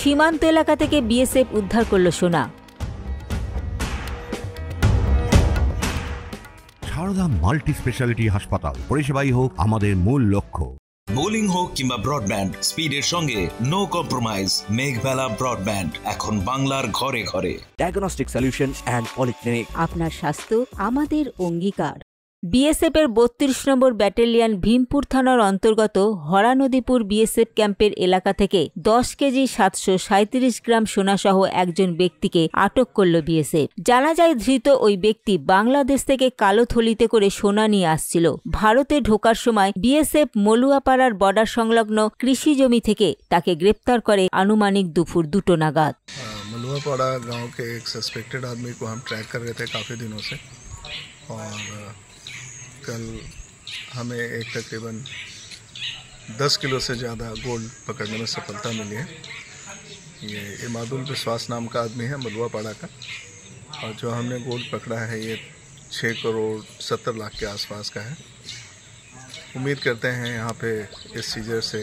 সীমান্ত এলাকা থেকে বিএসএফ উদ্ধার করল সোনা। সারদা মাল্টি স্পেশালিটি হাসপাতাল, পরিষেবাই হোক আমাদের মূল লক্ষ্য। বোলিং হোক কিংবা ব্রডব্যান্ড, স্পিডের সঙ্গে নো কম্প্রোমাইজ। মেঘবেলা ব্রডব্যান্ড এখন বাংলার ঘরে ঘরে। Diagnostic solution and polyclinic. আপনার স্বাস্থ্য আমাদের অঙ্গীকার। বিএসএফ এর ৩২ নম্বর ব্যাটালিয়ন ভীমপুর থানার অন্তর্গত হরানদীপুর বিএসএফ ক্যাম্পের এলাকা থেকে 10 কেজি 737 গ্রাম সোনাসহ একজন ব্যক্তিকে আটক করল বিএসএফ। জানা যায় ধৃত ওই ব্যক্তি বাংলাদেশ থেকে কালো থলিতে করে সোনা নিয়ে আসছিল। ভারতে ঢোকার সময় বিএসএফ মলুয়াপাড়ার বর্ডার সংলগ্ন কৃষি জমি থেকে তাকে গ্রেপ্তার করে আনুমানিক দুপুর 2টো নাগাদ। मलुआपाड़ा गांव के एक सस्पेक्टेड आदमी को हम ट्रैक कर रहे थे काफ़ी दिनों से, और कल हमें एक तकरीबन 10 किलो से ज़्यादा गोल्ड पकड़ने में सफलता मिली है। ये इमादुल विश्वास नाम का आदमी है मलुआपाड़ा का, और जो हमने गोल्ड पकड़ा है ये 6 करोड़ 70 लाख के आसपास का है। उम्मीद करते हैं यहाँ पे इस सीजर से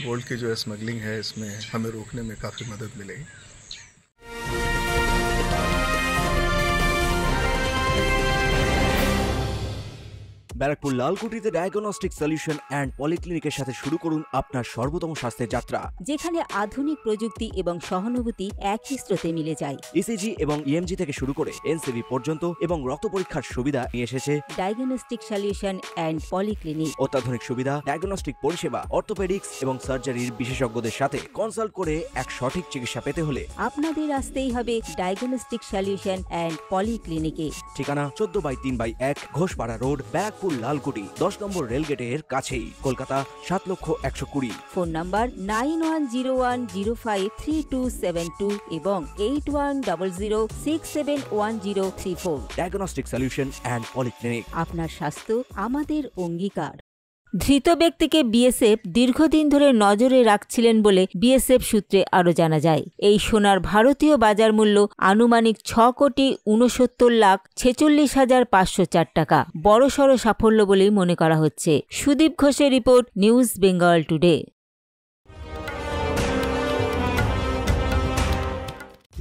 गोल्ड की जो स्मगलिंग है इसमें हमें रोकने में काफ़ी मदद मिलेगी। ব্যারাকপুর লালকুটিতে ডায়াগনস্টিক সলিউশন অ্যান্ড পলিক্লিনিকের সাথে শুরু করুন আপনার সর্বোত্তম স্বাস্থ্যের যাত্রা, যেখানে আধুনিক প্রযুক্তি এবং সহানুভূতি একই স্রোতে মিলে যায়। ইসিজি এবং ইএমজি থেকে শুরু করে এনসিবি পর্যন্ত এবং রক্ত পরীক্ষার সুবিধা নিয়ে এসেছে ডায়াগনস্টিক সলিউশন অ্যান্ড পলিক্লিনিক। অত্যাধুনিক সুবিধা, ডায়াগনস্টিক পরিষেবা, অর্থোপেডিক্স এবং সার্জারির বিশেষজ্ঞদের সাথে কনসাল্ট করে এক সঠিক চিকিৎসা পেতে হলে আপনাদের আসতেই হবে ডায়াগনস্টিক সলিউশন অ্যান্ড পলিক্লিনিকে। ঠিকানা 14/3/1 ঘোষপাড়া রোড, ব্যারাকপুর লালকুটি, 10 নম্বর রেলগেটের কাছেই, কলকাতা 7,120,000। ফোন নাম্বার 9101053272 এবং 8100671034। Diagnostic solution and polyclinic. আপনার স্বাস্থ্য আমাদের অঙ্গীকার। ধৃত ব্যক্তিকে বিএসএফ দীর্ঘদিন ধরে নজরে রাখছিলেন বলে বিএসএফ সূত্রে আরও জানা যায়। এই সোনার ভারতীয় বাজার মূল্য আনুমানিক 6,69,46,504 টাকা। বড়সড় সাফল্য বলেই মনে করা হচ্ছে। সুদীপ ঘোষের রিপোর্ট, নিউজ বেঙ্গল টুডে।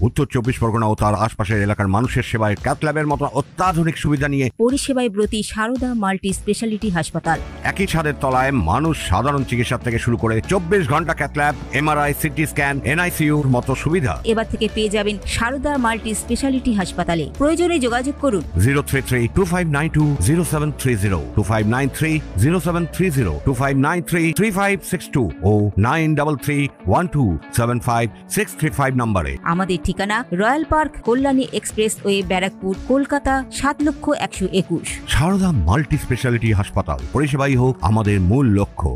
উত্তর 24 পরগনা ও তার আশপাশের এলাকার মানুষের সেবায় ক্যাথ ল্যাবের মতো অত্যাধুনিক সুবিধা নিয়ে পরিষেবায় ব্রতী সারদা মাল্টি স্পেশালিটি হাসপাতাল। একই ছাদের তলায় মানুষ সাধারণ চিকিৎসা থেকে শুরু করে 24 ঘন্টা cath lab, MRI, CT scan, এনআইসিইউর মতো সুবিধা এবার থেকে পেয়ে যাবেন সারদা মাল্টি স্পেশালিটি হাসপাতালে। প্রয়োজনে যোগাযোগ করুন 033-2592-0730, 2593-0730, 2593-3562 ও 9331275635 নম্বরে। আমাদের ঠিকানা royal park, Kalyani expressway, Barrackpore, Kolkata 7,121,000। Sarada multi speciality হাসপাতাল, পরিষেবাই হোক আমাদের মূল লক্ষ্য।